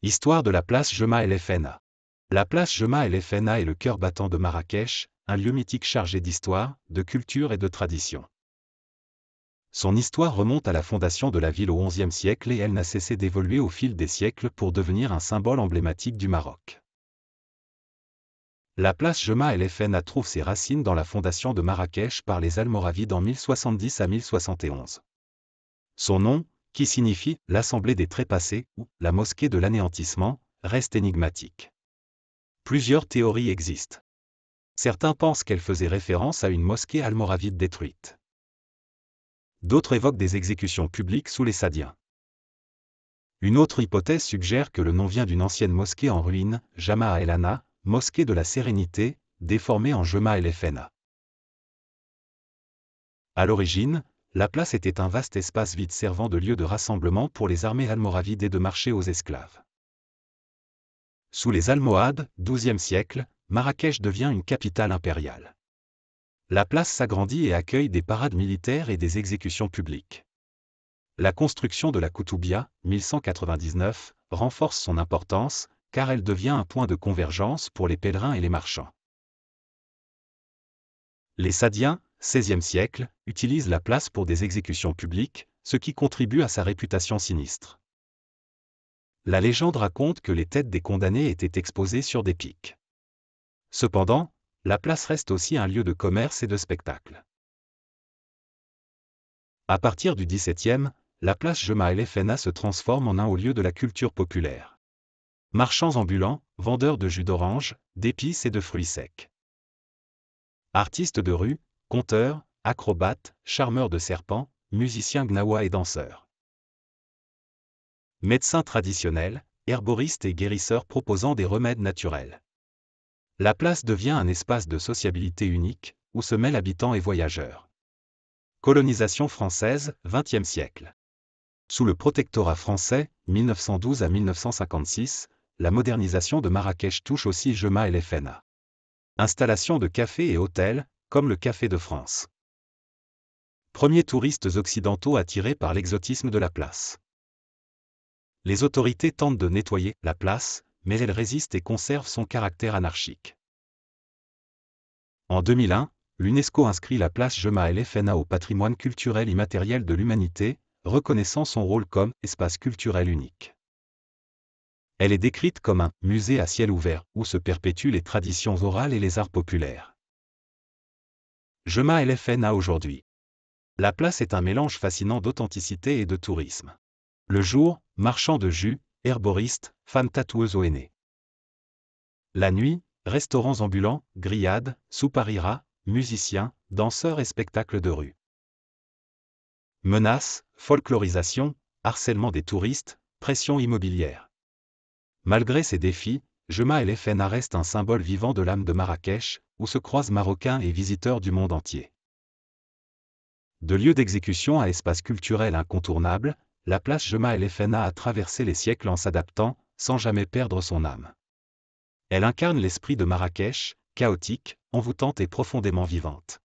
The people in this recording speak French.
Histoire de la place Jemaa El Fna. La place Jemaa El Fna est le cœur battant de Marrakech, un lieu mythique chargé d'histoire, de culture et de tradition. Son histoire remonte à la fondation de la ville au XIe siècle et elle n'a cessé d'évoluer au fil des siècles pour devenir un symbole emblématique du Maroc. La place Jemaa El Fna trouve ses racines dans la fondation de Marrakech par les Almoravides en 1070 à 1071. Son nom, qui signifie « l'Assemblée des Trépassés » ou « la mosquée de l'anéantissement », reste énigmatique. Plusieurs théories existent. Certains pensent qu'elle faisait référence à une mosquée almoravide détruite. D'autres évoquent des exécutions publiques sous les Saadiens. Une autre hypothèse suggère que le nom vient d'une ancienne mosquée en ruine, Jamaa El Ana, mosquée de la sérénité, déformée en Jemaa El Fna. À l'origine, la place était un vaste espace vide servant de lieu de rassemblement pour les armées almoravides et de marché aux esclaves. Sous les Almohades, XIIe siècle, Marrakech devient une capitale impériale. La place s'agrandit et accueille des parades militaires et des exécutions publiques. La construction de la Koutoubia, 1199, renforce son importance, car elle devient un point de convergence pour les pèlerins et les marchands. Les Saadiens, XVIe siècle, utilisent la place pour des exécutions publiques, ce qui contribue à sa réputation sinistre. La légende raconte que les têtes des condamnés étaient exposées sur des pics. Cependant, la place reste aussi un lieu de commerce et de spectacle. À partir du XVIIe, la place Jemaa El Fna se transforme en un haut lieu de la culture populaire. Marchands ambulants, vendeurs de jus d'orange, d'épices et de fruits secs. Artistes de rue, conteurs, acrobates, charmeurs de serpents, musiciens gnawa et danseurs. Médecins traditionnels, herboristes et guérisseurs proposant des remèdes naturels. La place devient un espace de sociabilité unique, où se mêlent habitants et voyageurs. Colonisation française, XXe siècle. Sous le protectorat français, 1912 à 1956, la modernisation de Marrakech touche aussi Jemaa El Fna. Installation de cafés et hôtels, comme le Café de France. Premiers touristes occidentaux attirés par l'exotisme de la place. Les autorités tentent de nettoyer la place, mais elle résiste et conserve son caractère anarchique. En 2001, l'UNESCO inscrit la place Jemaa El Fna au patrimoine culturel immatériel de l'humanité, reconnaissant son rôle comme espace culturel unique. Elle est décrite comme un musée à ciel ouvert où se perpétuent les traditions orales et les arts populaires. Jemaa El Fna aujourd'hui. La place est un mélange fascinant d'authenticité et de tourisme. Le jour, marchands de jus, herboristes, femmes tatoueuses au henné. La nuit, restaurants ambulants, grillades, soupes harira, musiciens, danseurs et spectacles de rue. Menaces, folklorisation, harcèlement des touristes, pression immobilière. Malgré ces défis, Jemaa El Fna reste un symbole vivant de l'âme de Marrakech, où se croisent Marocains et visiteurs du monde entier. De lieu d'exécution à espace culturel incontournable, la place Jemaa El Fna a traversé les siècles en s'adaptant, sans jamais perdre son âme. Elle incarne l'esprit de Marrakech, chaotique, envoûtante et profondément vivante.